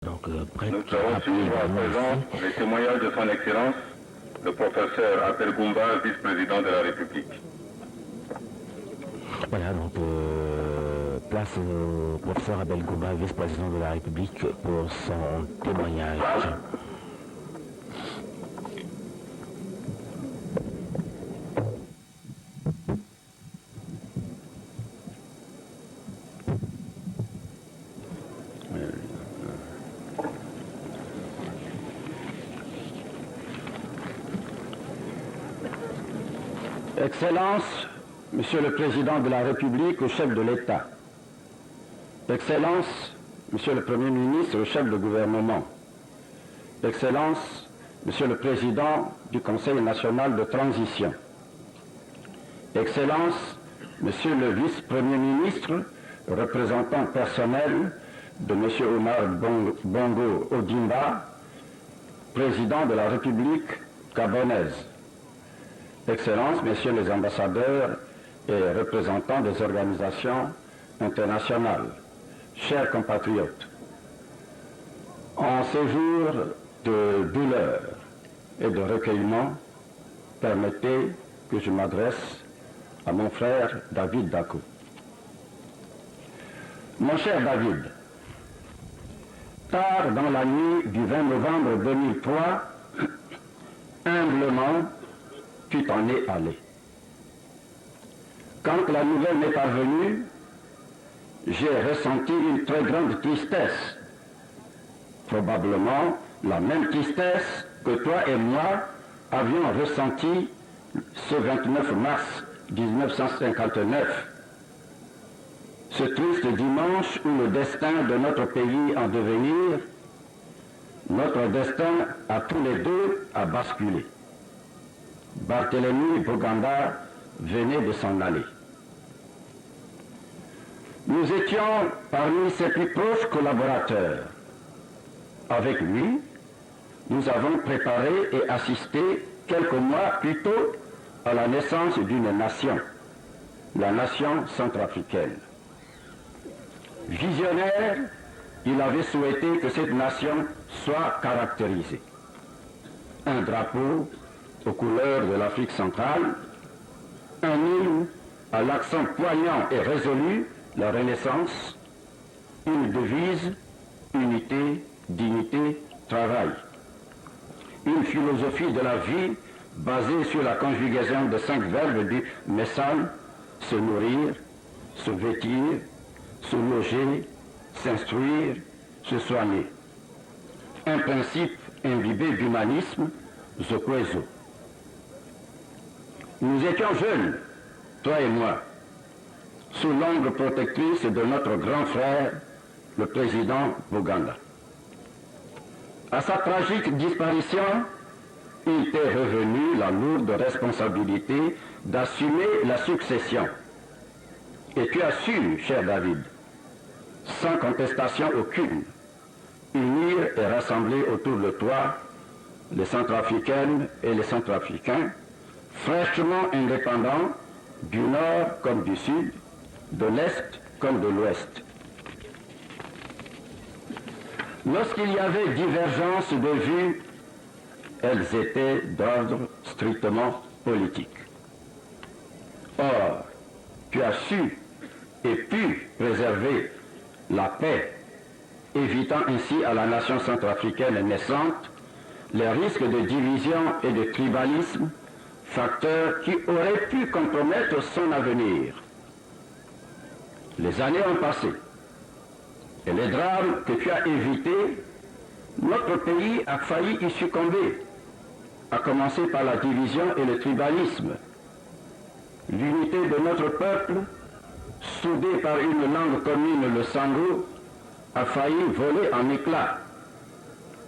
Donc, Nous allons suivre à présent les témoignages de son Excellence, le professeur Abel Goumba, vice-président de la République. Voilà, donc place au professeur Abel Goumba, vice-président de la République, pour son témoignage. Excellence, Monsieur le Président de la République, au chef de l'État. Excellence, Monsieur le Premier ministre, au chef de gouvernement. Excellence, Monsieur le Président du Conseil national de transition. Excellence, Monsieur le Vice-Premier ministre, représentant personnel de Monsieur Omar Bongo Ondimba, Président de la République gabonaise. Excellences, Messieurs les ambassadeurs et représentants des organisations internationales, chers compatriotes, en ces jours de douleur et de recueillement, permettez que je m'adresse à mon frère David Dako. Mon cher David, tard dans la nuit du 20 novembre 2003, humblement, tu t'en es allé. Quand la nouvelle m'est parvenue, j'ai ressenti une très grande tristesse. Probablement la même tristesse que toi et moi avions ressentie ce 29 mars 1959. Ce triste dimanche où le destin de notre pays en devenir, notre destin à tous les deux a basculé. Barthélemy Boganda venait de s'en aller. Nous étions parmi ses plus proches collaborateurs. Avec lui, nous avons préparé et assisté quelques mois plus tôt à la naissance d'une nation, la nation centrafricaine. Visionnaire, il avait souhaité que cette nation soit caractérisée. Un drapeau aux couleurs de l'Afrique centrale, un hymne à l'accent poignant et résolu, la Renaissance, une devise, unité, dignité, travail. Une philosophie de la vie basée sur la conjugaison de 5 verbes du Messal, se nourrir, se vêtir, se loger, s'instruire, se soigner. Un principe imbibé d'humanisme, Zokwezo. Nous étions jeunes, toi et moi, sous l'ombre protectrice de notre grand frère, le président Boganda. À sa tragique disparition, il t'est revenu la lourde responsabilité d'assumer la succession. Et tu as su, cher David, sans contestation aucune, unir et rassembler autour de toi les Centrafricaines et les Centrafricains, fraîchement indépendants, du nord comme du sud, de l'est comme de l'ouest. Lorsqu'il y avait divergence de vues, elles étaient d'ordre strictement politique. Or, tu as su et pu préserver la paix, évitant ainsi à la nation centrafricaine naissante les risques de division et de tribalisme, facteurs qui auraient pu compromettre son avenir. Les années ont passé, et les drames que tu as évités, notre pays a failli y succomber, à commencer par la division et le tribalisme. L'unité de notre peuple, soudée par une langue commune, le sango, a failli voler en éclats.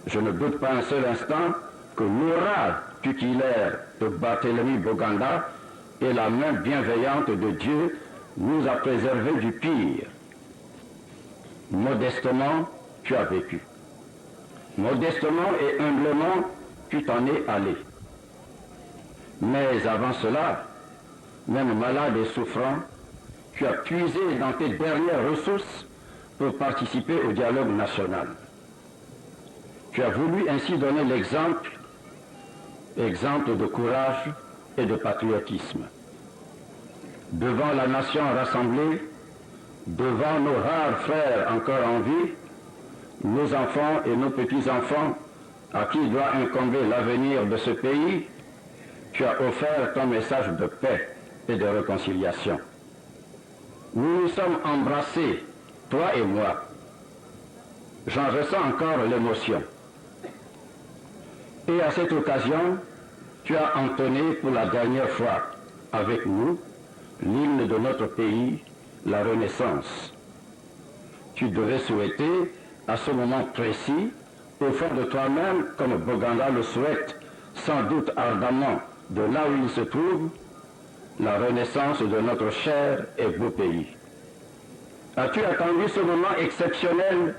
Je ne doute pas un seul instant que l'aura tutélaire de Barthélemy Boganda et la main bienveillante de Dieu nous a préservés du pire. Modestement, tu as vécu. Modestement et humblement, tu t'en es allé. Mais avant cela, même malade et souffrant, tu as puisé dans tes dernières ressources pour participer au dialogue national. Tu as voulu ainsi donner l'exemple de courage et de patriotisme. Devant la nation rassemblée, devant nos rares frères encore en vie, nos enfants et nos petits-enfants à qui doit incomber l'avenir de ce pays, tu as offert ton message de paix et de réconciliation. Nous nous sommes embrassés, toi et moi. J'en ressens encore l'émotion. Et à cette occasion, tu as entonné pour la dernière fois avec nous l'hymne de notre pays, la Renaissance. Tu devais souhaiter, à ce moment précis, au fond de toi-même, comme Boganda le souhaite, sans doute ardemment, de là où il se trouve, la renaissance de notre cher et beau pays. As-tu attendu ce moment exceptionnel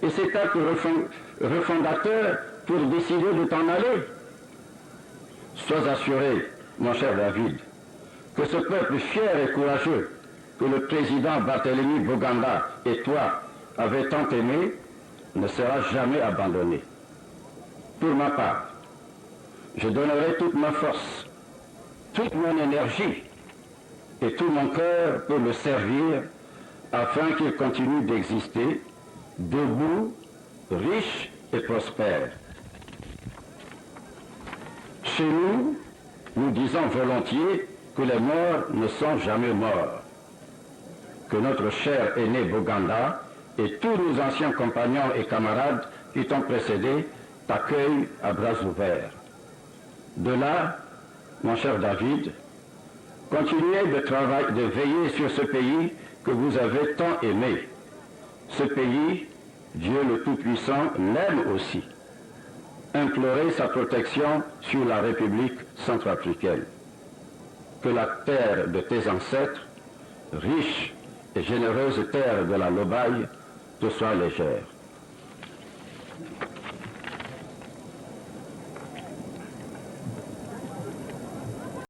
et cet acte refondateur pour décider de t'en aller? Sois assuré, mon cher David, que ce peuple fier et courageux que le président Barthélemy Boganda et toi avez tant aimé ne sera jamais abandonné. Pour ma part, je donnerai toute ma force, toute mon énergie et tout mon cœur pour le servir afin qu'il continue d'exister, debout, riche et prospère. Chez nous, nous disons volontiers que les morts ne sont jamais morts, que notre cher aîné Boganda et tous nos anciens compagnons et camarades qui t'ont précédé t'accueillent à bras ouverts. De là, mon cher David, continuez de veiller sur ce pays que vous avez tant aimé. Ce pays, Dieu le Tout-Puissant l'aime aussi. Implorez sa protection sur la République centrafricaine. Que la terre de tes ancêtres, riche et généreuse terre de la Lobaye, te soit légère.